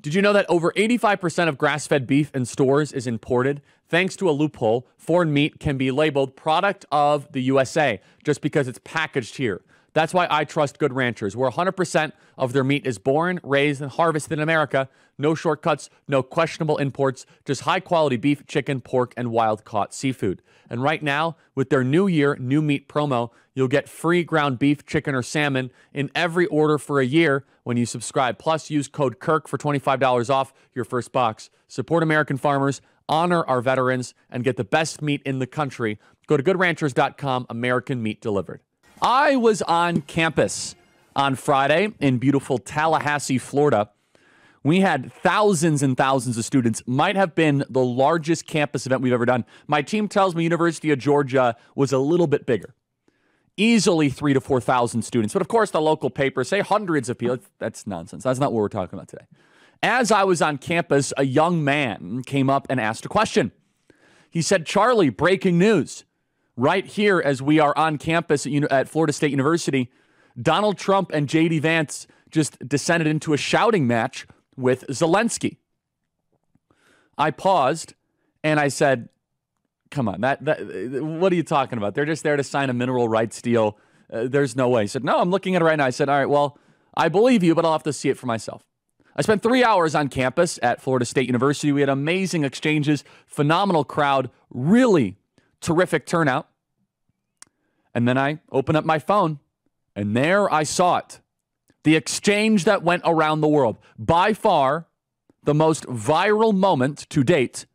Did you know that over 85% of grass-fed beef in stores is imported? Thanks to a loophole, foreign meat can be labeled product of the USA just because it's packaged here. That's why I trust Good Ranchers, where 100% of their meat is born, raised, and harvested in America. No shortcuts, no questionable imports, just high-quality beef, chicken, pork, and wild-caught seafood. And right now, with their New Year, New Meat promo, you'll get free ground beef, chicken, or salmon in every order for a year when you subscribe. Plus, use code KIRK for $25 off your first box. Support American farmers, honor our veterans, and get the best meat in the country. Go to goodranchers.com, American meat delivered. I was on campus on Friday in beautiful Tallahassee, Florida. We had thousands and thousands of students. Might have been the largest campus event we've ever done. My team tells me University of Georgia was a little bit bigger. Easily 3,000 to 4,000 students. But of course, the local papers say hundreds of people. That's nonsense. That's not what we're talking about today. As I was on campus, a young man came up and asked a question. He said, "Charlie, breaking news. Right here as we are on campus at Florida State University, Donald Trump and J.D. Vance just descended into a shouting match with Zelenskyy." I paused and I said, "Come on, what are you talking about? They're just there to sign a mineral rights deal. There's no way." He said, "No, I'm looking at it right now." I said, "All right, well, I believe you, but I'll have to see it for myself." I spent 3 hours on campus at Florida State University. We had amazing exchanges, phenomenal crowd, really terrific turnout. And then I opened up my phone, and there I saw it. The exchange that went around the world. By far, the most viral moment to date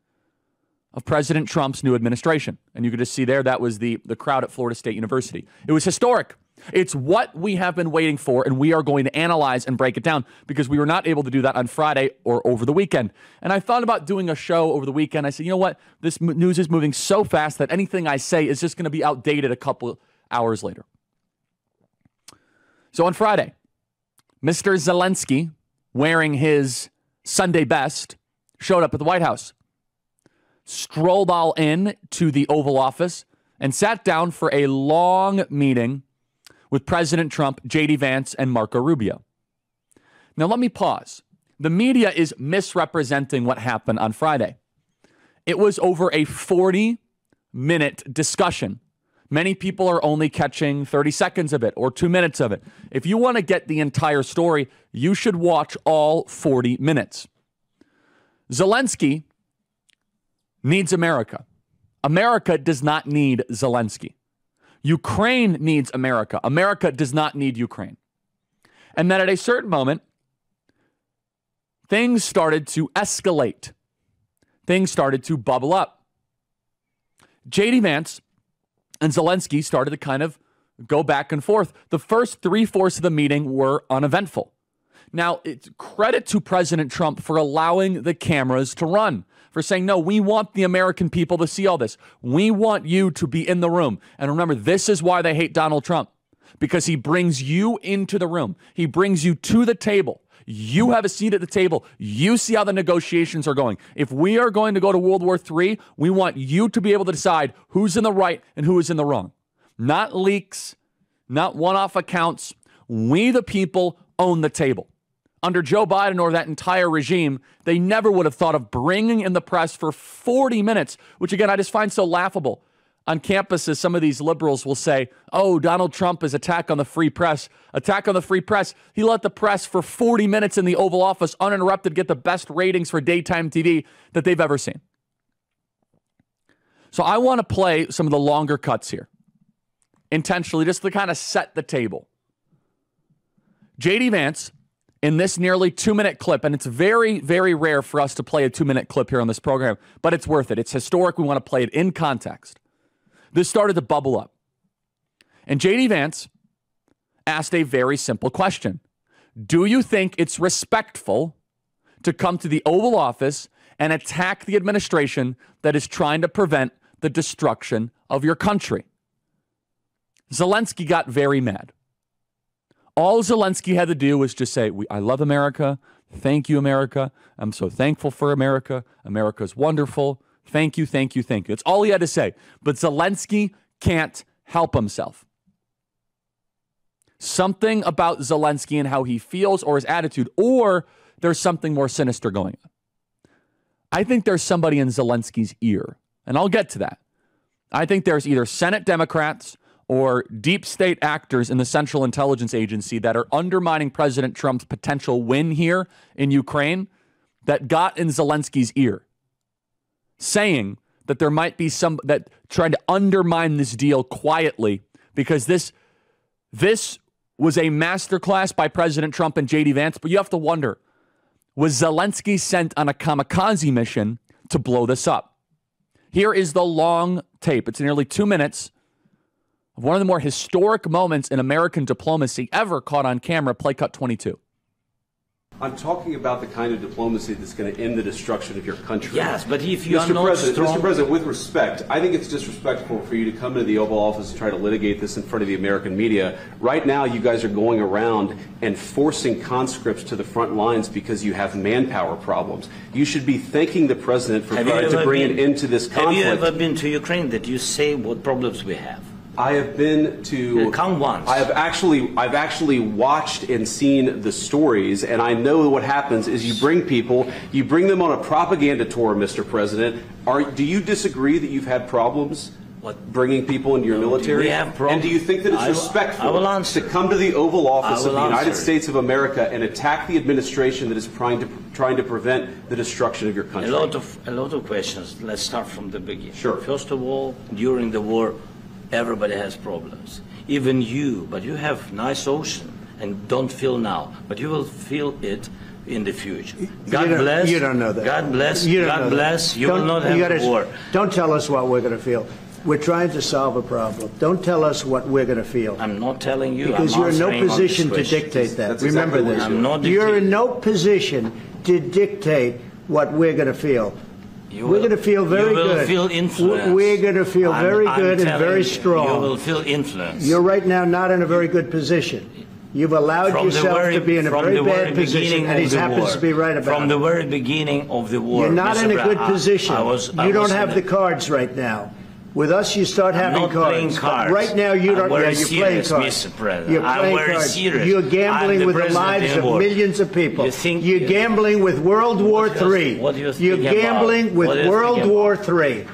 of President Trump's new administration. And you could just see there, that was the crowd at Florida State University. It was historic. It's what we have been waiting for, and we are going to analyze and break it down because we were not able to do that on Friday or over the weekend. And I thought about doing a show over the weekend. I said, you know what? This news is moving so fast that anything I say is just going to be outdated a couple hours later. So on Friday, Mr. Zelenskyy, wearing his Sunday best, showed up at the White House, strolled all in to the Oval Office, and sat down for a long meeting with President Trump, J.D. Vance, and Marco Rubio. Now, let me pause. The media is misrepresenting what happened on Friday. It was over a 40-minute discussion. Many people are only catching 30 seconds of it or 2 minutes of it. If you want to get the entire story, you should watch all 40 minutes. Zelenskyy needs America. America does not need Zelenskyy. Ukraine needs America. America does not need Ukraine. And then at a certain moment, things started to escalate. Things started to bubble up. J.D. Vance and Zelenskyy started to kind of go back and forth. The first 3/4 of the meeting were uneventful. Now, it's credit to President Trump for allowing the cameras to run, for saying, no, we want the American people to see all this. We want you to be in the room. And remember, this is why they hate Donald Trump, because he brings you into the room. He brings you to the table. You have a seat at the table. You see how the negotiations are going. If we are going to go to World War III, we want you to be able to decide who's in the right and who is in the wrong. Not leaks, not one-off accounts. We, the people, own the table. Under Joe Biden or that entire regime, they never would have thought of bringing in the press for 40 minutes, which, again, I just find so laughable. On campuses, some of these liberals will say, oh, Donald Trump is attack on the free press. Attack on the free press. He let the press for 40 minutes in the Oval Office uninterrupted get the best ratings for daytime TV that they've ever seen. So I want to play some of the longer cuts here, intentionally, just to kind of set the table. J.D. Vance, in this nearly 2-minute clip, and it's very, very rare for us to play a 2-minute clip here on this program, but it's worth it. It's historic. We want to play it in context. This started to bubble up. And J.D. Vance asked a very simple question. Do you think it's respectful to come to the Oval Office and attack the administration that is trying to prevent the destruction of your country? Zelenskyy got very mad. All Zelenskyy had to do was just say, I love America. Thank you, America. I'm so thankful for America. America's wonderful. Thank you, thank you, thank you. That's all he had to say. But Zelenskyy can't help himself. Something about Zelenskyy and how he feels or his attitude, or there's something more sinister going on. I think there's somebody in Zelensky's ear, and I'll get to that. I think there's either Senate Democrats or deep state actors in the Central Intelligence Agency that are undermining President Trump's potential win here in Ukraine that got in Zelensky's ear, saying that there might be some that trying to undermine this deal quietly because this was a masterclass by President Trump and J.D. Vance. But you have to wonder, was Zelensky sent on a kamikaze mission to blow this up? Here is the long tape. It's nearly 2 minutes of one of the more historic moments in American diplomacy ever caught on camera, play cut 22. I'm talking about the kind of diplomacy that's going to end the destruction of your country. Yes, but if you are not strong... Mr. President, with respect, I think it's disrespectful for you to come into the Oval Office and try to litigate this in front of the American media. Right now, you guys are going around and forcing conscripts to the front lines because you have manpower problems. You should be thanking the President for trying to bring an end to this conflict. Have you ever been to Ukraine that you say what problems we have? I have been to. Come once. I've actually watched and seen the stories, and I know what happens is you bring them on a propaganda tour, Mr. President. Do you disagree that you've had problems bringing people into your military? We have problems. And do you think that it's respectful to come to the Oval Office of the United States of America and attack the administration that is trying to prevent the destruction of your country? A lot of questions. Let's start from the beginning. Sure. First of all, during the war, everybody has problems, even you, but you have nice ocean and don't feel now, but you will feel it in the future. God bless. You don't know that. God bless. God bless. You will not have war. Don't tell us what we're going to feel. We're trying to solve a problem. Don't tell us what we're going to feel. I'm not telling you. Because you're in no position to dictate that. Remember this. You're in no position to dictate what we're going to feel. We're going to feel very good. You will feel influence. We're going to feel very good and very strong. You will feel influence. You're right now not in a very good position. You've allowed yourself to be in a very bad position, and he happens to be right about it. From the very beginning of the war. You're not in a good position. You don't have the cards right now. With us, you start having cards. Right now, you don't. Yeah, you're playing cards. Mr. President. You're playing cards. You're gambling with the lives of millions of people. You're gambling with World War III. You're gambling with World War III.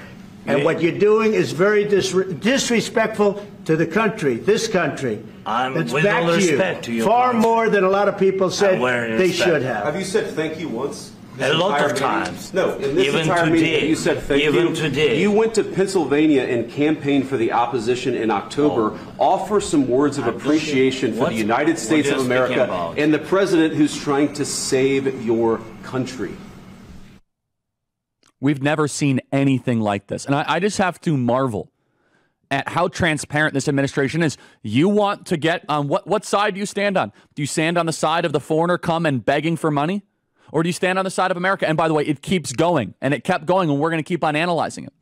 And what you're doing is very disrespectful to the country, this country. That's back to you. Far more than a lot of people said they should have. Have you said thank you once? A lot of times. No, in this entire meeting, you said thank you. Even today. You went to Pennsylvania and campaigned for the opposition in October. Offer some words of appreciation for the United States of America and the president who's trying to save your country. We've never seen anything like this. And I just have to marvel at how transparent this administration is. You want to get on what side do you stand on? Do you stand on the side of the foreigner come and begging for money? Or do you stand on the side of America? And by the way, it keeps going, and it kept going, and we're going to keep on analyzing it.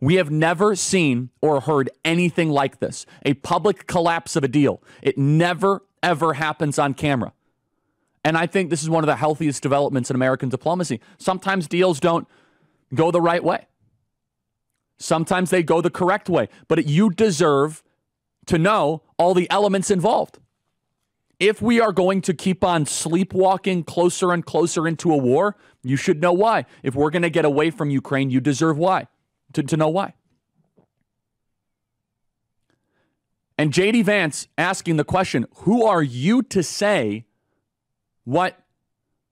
We have never seen or heard anything like this, a public collapse of a deal. It never, ever happens on camera. And I think this is one of the healthiest developments in American diplomacy. Sometimes deals don't go the right way. Sometimes they go the correct way. But you deserve to know all the elements involved. If we are going to keep on sleepwalking closer and closer into a war, you should know why. If we're going to get away from Ukraine, you deserve why. To know why. And J.D. Vance asking the question, who are you to say what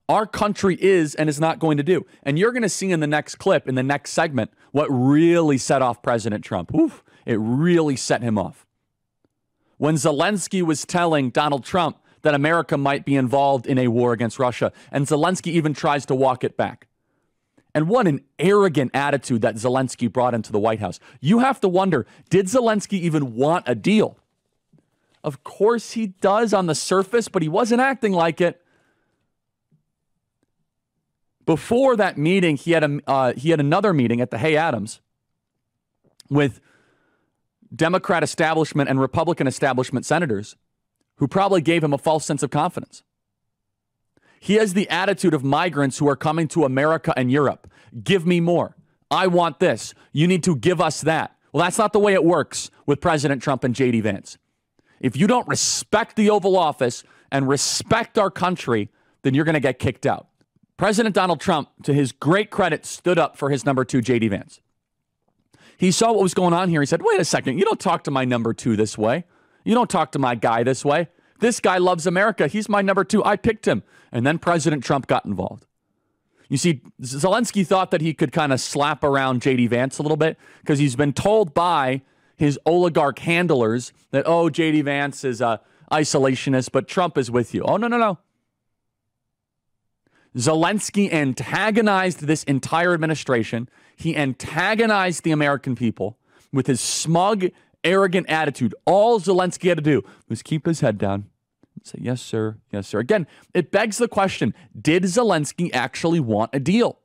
our country is and is not going to do? And you're going to see in the next clip, in the next segment, what really set off President Trump. Oof, it really set him off. When Zelenskyy was telling Donald Trump that America might be involved in a war against Russia, and Zelenskyy even tries to walk it back. And what an arrogant attitude that Zelenskyy brought into the White House. You have to wonder, did Zelenskyy even want a deal? Of course he does on the surface, but he wasn't acting like it. Before that meeting, he had another meeting at the Hay Adams with Democrat establishment and Republican establishment senators who probably gave him a false sense of confidence. He has the attitude of migrants who are coming to America and Europe. Give me more. I want this. You need to give us that. Well, that's not the way it works with President Trump and J.D. Vance. If you don't respect the Oval Office and respect our country, then you're going to get kicked out. President Donald Trump, to his great credit, stood up for his number 2, J.D. Vance. He saw what was going on here. He said, wait a second, you don't talk to my number 2 this way. You don't talk to my guy this way. This guy loves America. He's my number 2. I picked him. And then President Trump got involved. You see, Zelenskyy thought that he could kind of slap around J.D. Vance a little bit because he's been told by his oligarch handlers that, oh, J.D. Vance is a isolationist, but Trump is with you. Oh, no, no, no. Zelenskyy antagonized this entire administration. He antagonized the American people with his smug, arrogant attitude. All Zelenskyy had to do was keep his head down and say, yes, sir. Yes, sir. Again, it begs the question, did Zelenskyy actually want a deal?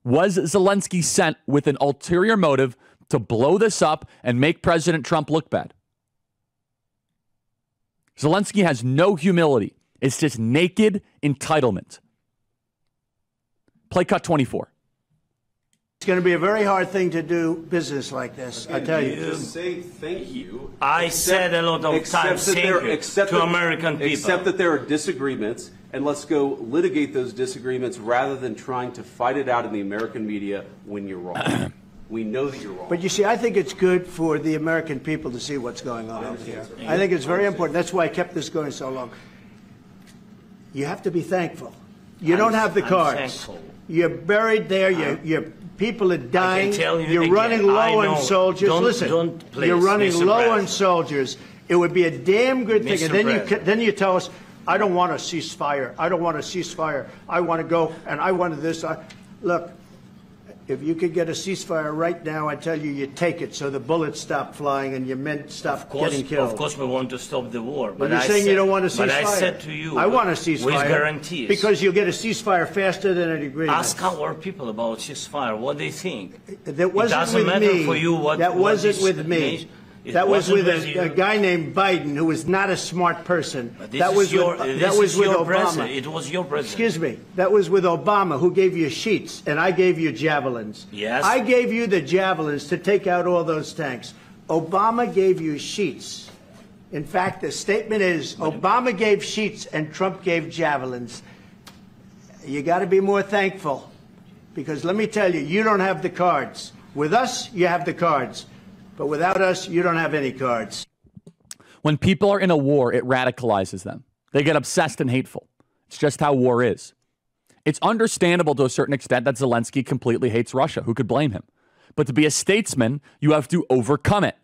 Was Zelenskyy sent with an ulterior motive to blow this up and make President Trump look bad? Zelenskyy has no humility. It's just naked entitlement. Play cut 24. It's going to be a very hard thing to do business like this, I tell you. Just say thank you. I said a lot of times thank you to American people. Except that there are disagreements, and let's go litigate those disagreements rather than trying to fight it out in the American media when you're wrong. We know that you're wrong. But you see, I think it's good for the American people to see what's going on out here. I think it's very important. That's why I kept this going so long. You have to be thankful. You don't have the cards. Thankful. You're buried there. Your people are dying. You're again, running low on soldiers. Listen, you're running low on soldiers. It would be a damn good thing. And then you tell us, I don't want a ceasefire. I don't want a ceasefire. I want to go, and I want this. Look, if you could get a ceasefire right now, I tell you, you take it so the bullets stop flying and your men stop getting killed. Of course, we want to stop the war. But you're saying you don't want a ceasefire. But I said to you, I want a ceasefire. With guarantees. Because you'll get a ceasefire faster than an agreement. Ask our people about ceasefire, what they think. That wasn't with me. For you what, that wasn't with me. That was with a guy named Biden, who was not a smart person. That was with Obama. It was your president. Excuse me. That was with Obama, who gave you sheets, and I gave you javelins. Yes. I gave you the javelins to take out all those tanks. Obama gave you sheets. In fact, the statement is Obama gave sheets and Trump gave javelins. You got to be more thankful, because let me tell you, you don't have the cards. With us, you have the cards. But without us, you don't have any cards. When people are in a war, it radicalizes them. They get obsessed and hateful. It's just how war is. It's understandable to a certain extent that Zelenskyy completely hates Russia. Who could blame him? But to be a statesman, you have to overcome it.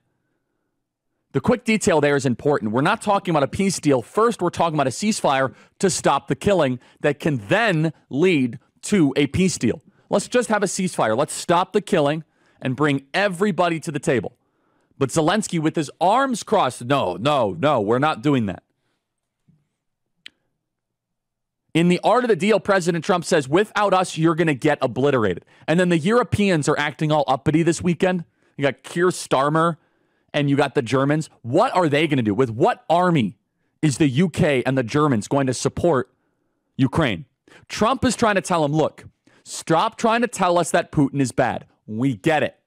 The quick detail there is important. We're not talking about a peace deal. First, we're talking about a ceasefire to stop the killing that can then lead to a peace deal. Let's just have a ceasefire. Let's stop the killing and bring everybody to the table. But Zelenskyy, with his arms crossed, no, we're not doing that. In the art of the deal, President Trump says, without us, you're going to get obliterated. And then the Europeans are acting all uppity this weekend. You got Keir Starmer and you got the Germans. What are they going to do? With what army is the UK and the Germans going to support Ukraine? Trump is trying to tell them, look, stop trying to tell us that Putin is bad. We get it.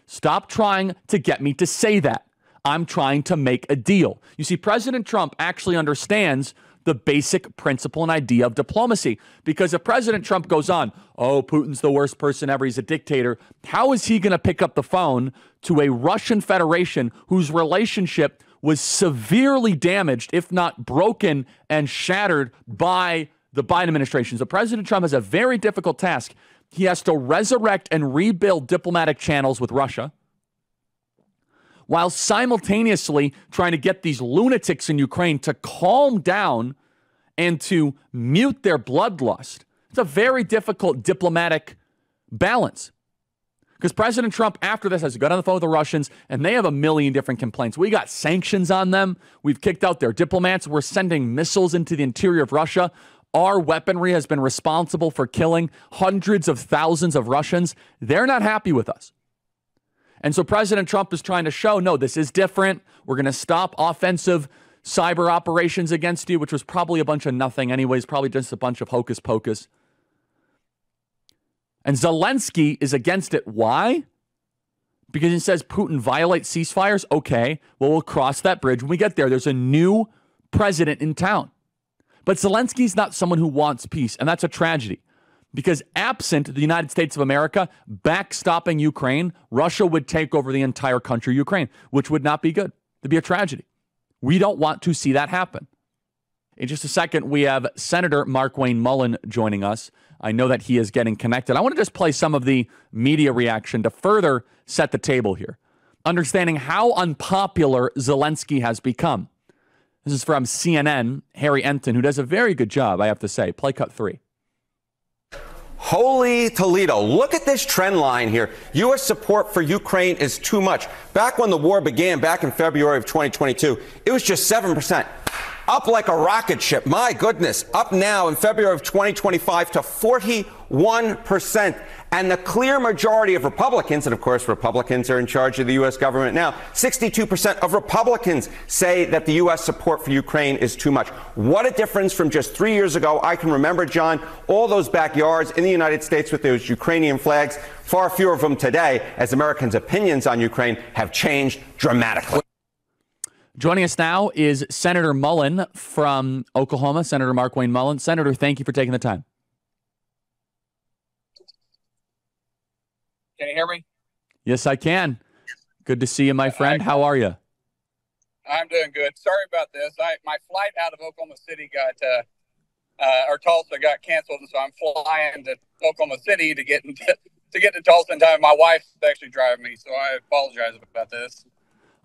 Stop trying to get me to say that. I'm trying to make a deal. You see, President Trump actually understands the basic principle and idea of diplomacy. Because if President Trump goes on, oh, Putin's the worst person ever, he's a dictator, how is he going to pick up the phone to a Russian Federation whose relationship was severely damaged, if not broken and shattered by the Biden administration? So President Trump has a very difficult task. He has to resurrect and rebuild diplomatic channels with Russia, while simultaneously trying to get these lunatics in Ukraine to calm down and to mute their bloodlust. It's a very difficult diplomatic balance. Because President Trump, after this, has got on the phone with the Russians, and they have a million different complaints. We got sanctions on them. We've kicked out their diplomats. We're sending missiles into the interior of Russia. Our weaponry has been responsible for killing hundreds of thousands of Russians. They're not happy with us. And so President Trump is trying to show, no, this is different. We're going to stop offensive cyber operations against you, which was probably a bunch of nothing anyways, probably just a bunch of hocus pocus. And Zelenskyy is against it. Why? Because he says Putin violates ceasefires. Okay, well, we'll cross that bridge when we get there. There's a new president in town. But Zelensky's not someone who wants peace, and that's a tragedy. Because absent the United States of America backstopping Ukraine, Russia would take over the entire country, Ukraine, which would not be good. It'd be a tragedy. We don't want to see that happen. In just a second, we have Senator Markwayne Mullin joining us. I know that he is getting connected. I want to just play some of the media reaction to further set the table here, understanding how unpopular Zelenskyy has become. This is from CNN, Harry Enton, who does a very good job, I have to say. Play cut 3. Holy Toledo. Look at this trend line here. U.S. support for Ukraine is too much. Back when the war began, back in February of 2022, it was just 7%. Up like a rocket ship. My goodness. Up now in February of 2025 to 41%. And the clear majority of Republicans, and of course Republicans are in charge of the U.S. government now, 62% of Republicans say that the U.S. support for Ukraine is too much. What a difference from just 3 years ago. I can remember, John, all those backyards in the United States with those Ukrainian flags. Far fewer of them today, as Americans' opinions on Ukraine have changed dramatically. Joining us now is Senator Mullin from Oklahoma, Senator Markwayne Mullin. Senator, thank you for taking the time. Can you hear me? Yes, I can. Good to see you, my friend. How are you? I'm doing good. Sorry about this. My flight out of Oklahoma City or Tulsa got canceled, and so I'm flying to Oklahoma City to get to Tulsa in time. My wife's actually driving me, so I apologize about this.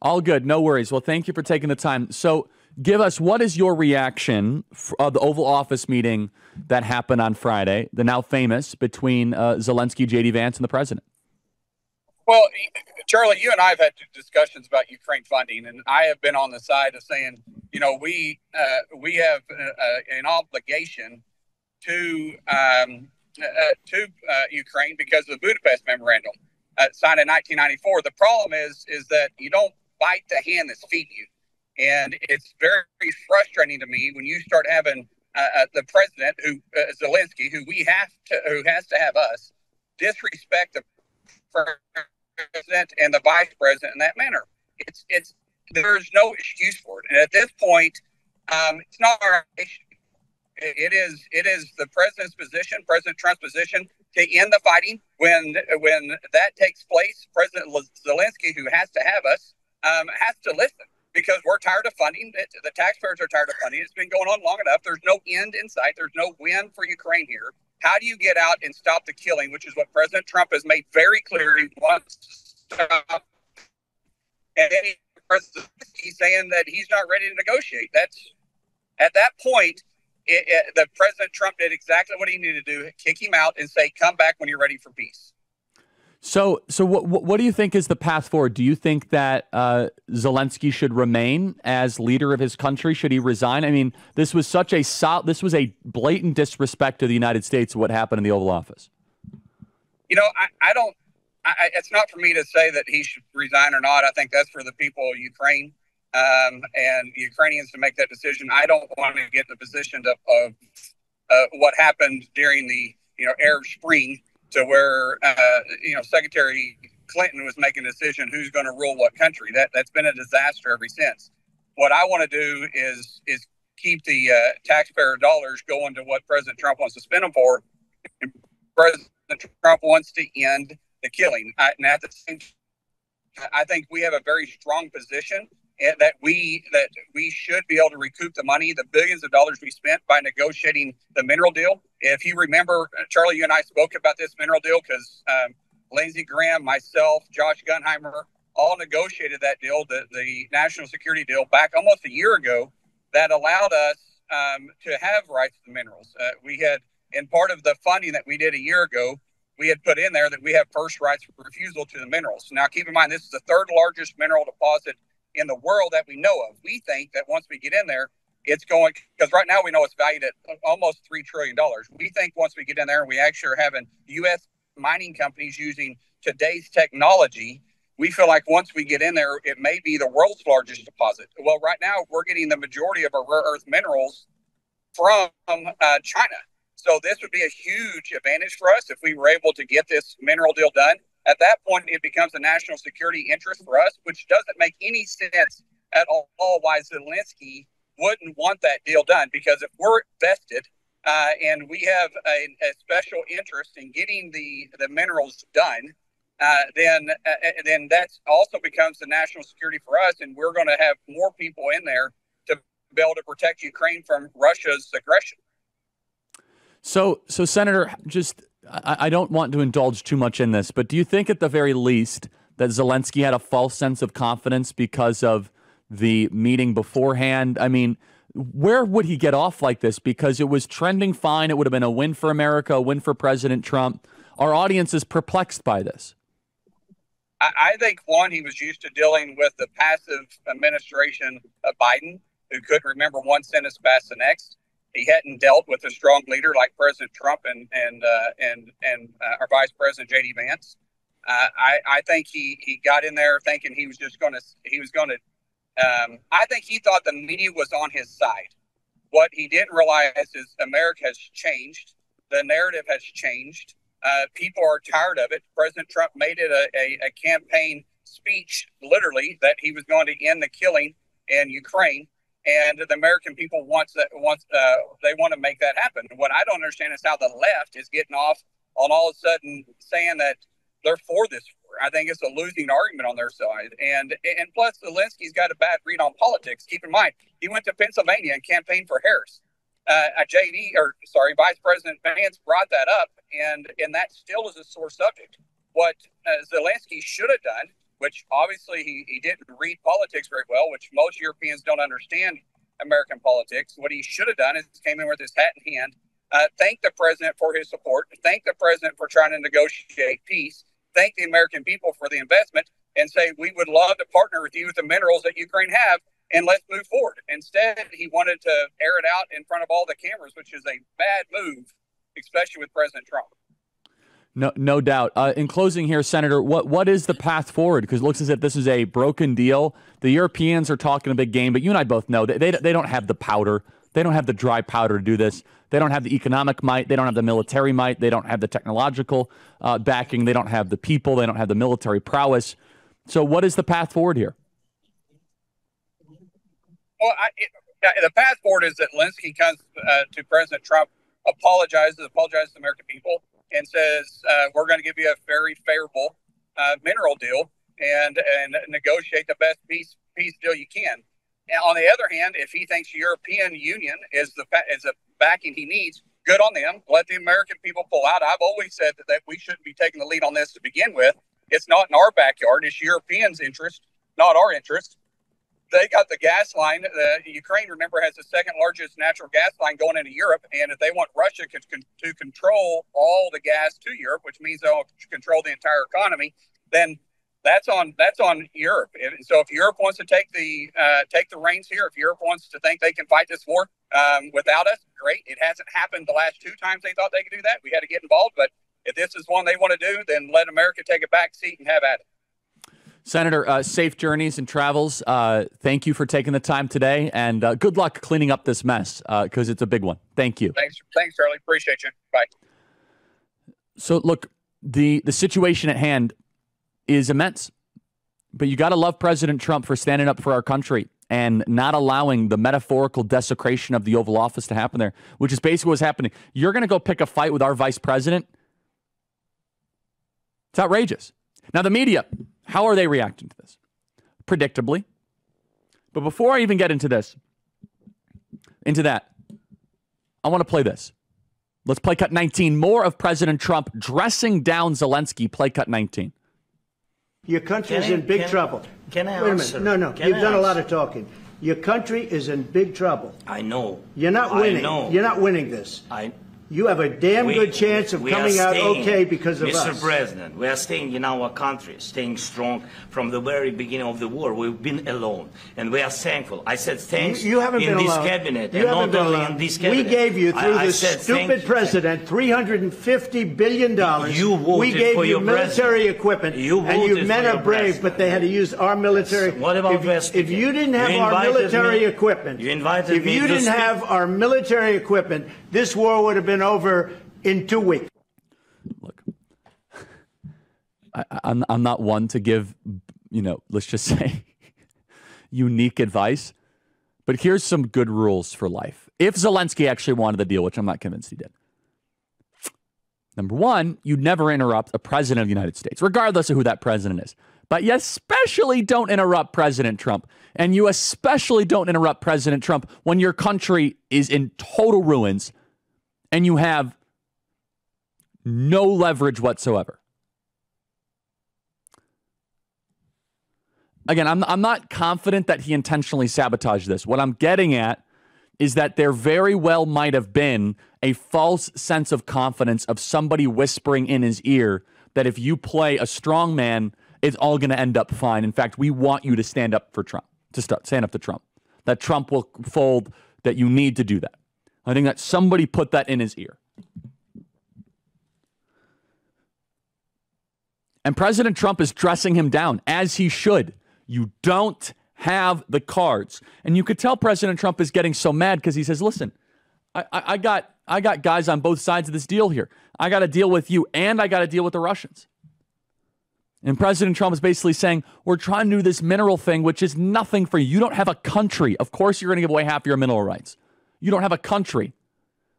All good. No worries. Well, thank you for taking the time. So give us, what is your reaction of the Oval Office meeting that happened on Friday, the now famous, between Zelenskyy, J.D. Vance, and the president? Well, Charlie, you and I have had discussions about Ukraine funding, and I have been on the side of saying, you know, we have an obligation to Ukraine because of the Budapest Memorandum signed in 1994. The problem is that you don't bite the hand that's feeding you, and it's very frustrating to me when you start having the president, Zelenskyy, who has to have us, disrespect the president and the vice president in that manner. There's no excuse for it, and at this point, it's not our issue. It is the president's position, President Trump's position, to end the fighting. When that takes place, President Zelenskyy, who has to have us, has to listen, because we're tired of funding it. The taxpayers are tired of funding. It's been going on long enough. There's no end in sight. There's no win for Ukraine here. How do you get out and stop the killing, which is what President Trump has made very clear he wants to stop? And then he's saying that he's not ready to negotiate. That's at that point. The President Trump did exactly what he needed to do: kick him out and say, "Come back when you're ready for peace." So what do you think is the path forward? Do you think that Zelenskyy should remain as leader of his country? Should he resign? I mean, this was a blatant disrespect to the United States. What happened in the Oval Office? You know, I don't. It's not for me to say that he should resign or not. I think that's for the people of Ukraine. And Ukrainians to make that decision. I don't want to get in the position of what happened during the Arab Spring, to where Secretary Clinton was making a decision who's going to rule what country. That's been a disaster ever since. What I want to do is keep the taxpayer dollars going to what President Trump wants to spend them for. President Trump wants to end the killing. And at the same time, I think we have a very strong position that we should be able to recoup the money, the billions of dollars we spent by negotiating the mineral deal. If you remember, Charlie, you and I spoke about this mineral deal because Lindsey Graham, myself, Josh Gunheimer, all negotiated that deal, the national security deal, back almost a year ago, that allowed us to have rights to the minerals. We had, in part of the funding that we did a year ago, we had put in there that we have first rights of refusal to the minerals. Now, keep in mind, this is the third largest mineral deposit in the world that we know of. We think that once we get in there, it's going, because right now we know it's valued at almost $3 trillion. We think once we get in there and we actually are having U.S. mining companies using today's technology, we feel like once we get in there, it may be the world's largest deposit. Well, right now we're getting the majority of our rare earth minerals from China. So this would be a huge advantage for us if we were able to get this mineral deal done. At that point, it becomes a national security interest for us, which doesn't make any sense at all why Zelenskyy wouldn't want that deal done, because if we're vested and we have a special interest in getting the minerals done, then that also becomes the national security for us, and we're going to have more people in there to be able to protect Ukraine from Russia's aggression. So Senator, just I don't want to indulge too much in this, but do you think at the very least that Zelenskyy had a false sense of confidence because of the meeting beforehand? I mean, where would he get off like this? Because it was trending fine. It would have been a win for America, a win for President Trump. Our audience is perplexed by this. I think, one, he was used to dealing with the passive administration of Biden, who couldn't remember one sentence past the next. He hadn't dealt with a strong leader like President Trump and our Vice President J.D. Vance. I think he got in there thinking he was going to. I think he thought the media was on his side. What he didn't realize is America has changed. The narrative has changed. People are tired of it. President Trump made it a campaign speech, literally, that he was going to end the killing in Ukraine. And the American people they want to make that happen. What I don't understand is how the left is getting off on all of a sudden saying that they're for this. I think it's a losing argument on their side. And plus, Zelensky's got a bad read on politics. Keep in mind, he went to Pennsylvania and campaigned for Harris. Vice President Vance brought that up, and that still is a sore subject. What Zelenskyy should have done, which obviously he didn't read politics very well, which most Europeans don't understand American politics. What he should have done is came in with his hat in hand, thank the president for his support, thank the president for trying to negotiate peace, thank the American people for the investment, and say, we would love to partner with you with the minerals that Ukraine have, and let's move forward. Instead, he wanted to air it out in front of all the cameras, which is a bad move, especially with President Trump. No doubt. In closing here, Senator, what is the path forward? Because it looks as if this is a broken deal. The Europeans are talking a big game, but you and I both know that they don't have the powder. They don't have the dry powder to do this. They don't have the economic might. They don't have the military might. They don't have the technological backing. They don't have the people. They don't have the military prowess. So what is the path forward here? Well, the path forward is that Zelenskyy comes to President Trump, apologizes to the American people, and says, we're going to give you a very favorable mineral deal and negotiate the best peace deal you can. And on the other hand, if he thinks the European Union is the backing he needs, good on them. Let the American people pull out. I've always said that we shouldn't be taking the lead on this to begin with. It's not in our backyard. It's Europeans' interest, not our interest. They got the gas line. Ukraine, remember, has the second largest natural gas line going into Europe. And if they want Russia to control all the gas to Europe, which means they'll control the entire economy, then that's on Europe. So if Europe wants to take the reins here, if Europe wants to think they can fight this war without us, great. It hasn't happened the last two times they thought they could do that. We had to get involved. But if this is one they want to do, then let America take a back seat and have at it. Senator, safe journeys and travels. Thank you for taking the time today, and good luck cleaning up this mess because it's a big one. Thank you. Thanks, Charlie. Appreciate you. Bye. So, look, the situation at hand is immense, but you got to love President Trump for standing up for our country and not allowing the metaphorical desecration of the Oval Office to happen there, which is basically what's happening. You're going to go pick a fight with our vice president? It's outrageous. Now, the media, how are they reacting to this? Predictably. But before I even get into that, I want to play this. Let's play cut 19. More of President Trump dressing down Zelenskyy. Play cut 19. Your country is in big trouble. Can I Wait a answer? minute. No. You've done a lot of talking. Your country is in big trouble. I know. You're not winning. I know. You're not winning this. You have a damn good chance of coming out okay because of us. Mr. President, we are staying in our country, staying strong from the very beginning of the war. We've been alone, and we are thankful. I said thanks you haven't in been this alone. cabinet, you and haven't not been only alone. in this cabinet. We gave you, through the stupid president, $350 billion. You voted we gave for you your military president. equipment, and you men are brave, president. but they had to use our military. Yes. What about if you didn't have our military equipment, if you didn't have our military equipment, this war would have been over in 2 weeks. Look, I'm not one to give, let's just say unique advice. But here's some good rules for life. If Zelenskyy actually wanted the deal, which I'm not convinced he did. Number one, you'd never interrupt a president of the United States, regardless of who that president is. But you especially don't interrupt President Trump. And you especially don't interrupt President Trump when your country is in total ruins and you have no leverage whatsoever. Again, I'm not confident that he intentionally sabotaged this. What I'm getting at is that there very well might have been a false sense of confidence of somebody whispering in his ear that if you play a strong man, it's all going to end up fine. In fact, we want you to stand up for Trump, stand up to Trump, that Trump will fold, that you need to do that. I think that somebody put that in his ear. And President Trump is dressing him down, as he should. You don't have the cards. And you could tell President Trump is getting so mad because he says, listen, I got guys on both sides of this deal here. I got to deal with you and I got to deal with the Russians. And President Trump is basically saying, we're trying to do this mineral thing, which is nothing for you. You don't have a country. Of course, you're going to give away half your mineral rights. You don't have a country.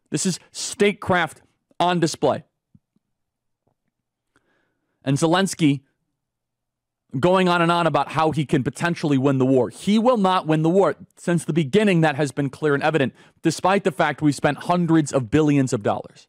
This is statecraft on display. And Zelenskyy going on and on about how he can potentially win the war. He will not win the war. Since the beginning, that has been clear and evident, despite the fact we've spent hundreds of billions of dollars.